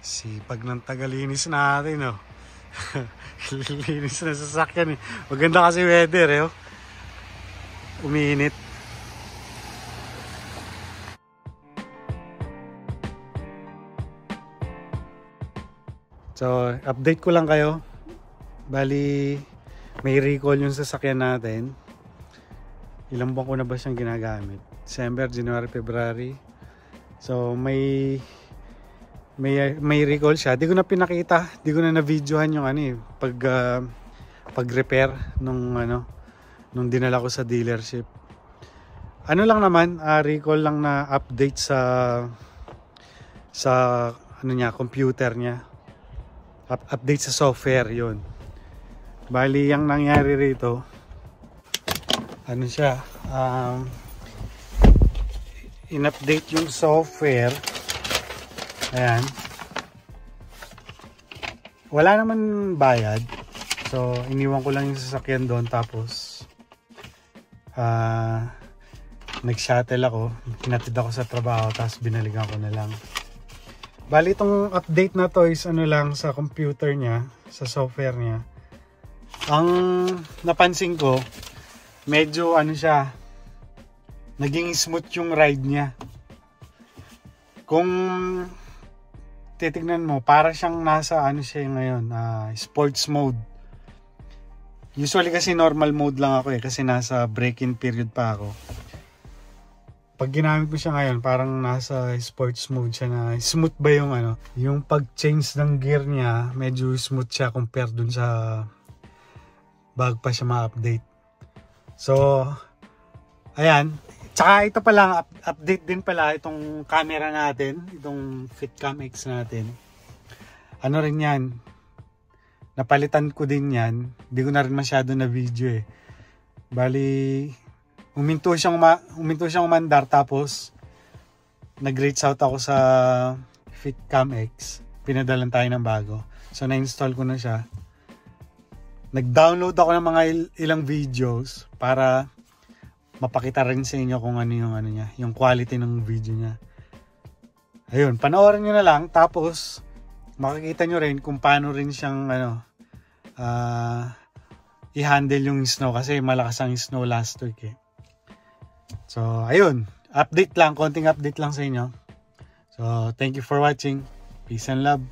Sipag ng tagalinis natin, oh. Linis na sasakyan, eh. Maganda kasi weather, eh, oh. Umiinit. So, update ko lang kayo. Bali, may recall yung sasakyan natin. Ilang buwan ko na ba siyang ginagamit? December, January, February. So, may recall siya. Di ko na pinakita, di ko na na-videohan yung pag-repair nung nung dinala ko sa dealership. Ano lang naman, recall lang na update sa computer niya. Update sa software, yun. Bali, yung nangyari rito, in-update yung software. Ayan. Wala naman bayad. So, iniwan ko lang yung sasakyan doon. Tapos, nag-shuttle ako. Hinatid ako sa trabaho. Tapos, binalikan ko na lang. Bali, itong update na to is lang sa computer niya. Sa software niya. Ang napansin ko, medyo siya, naging smooth yung ride niya. Kung titignan mo, para siyang nasa siya ngayon, sports mode. Usually kasi normal mode lang ako, kasi nasa break-in period pa ako. Pag ginamit mo siya ngayon, parang nasa sports mode siya, na smooth ba yung yung pag-change ng gear niya, medyo smooth siya compare dun sa bago pa siya ma-update. So, ayan. Tsaka ito pala, update din pala itong camera natin, itong FitCam X natin. Ano rin yan, napalitan ko din yan. Hindi ko na rin masyado na video, eh. Bali, huminto siyang umandar, tapos nag-reach out ako sa FitCam X. Pinadalan tayo ng bago. So, na-install ko na siya. Nag-download ako ng mga ilang videos para mapakita rin sa inyo kung ano niya, yung quality ng video niya. Ayun, panoorin nyo na lang, tapos makikita nyo rin kung paano rin siyang i-handle yung snow, kasi malakas ang snow last week, eh. So, ayun, konting update lang sa inyo. So, thank you for watching. Peace and love.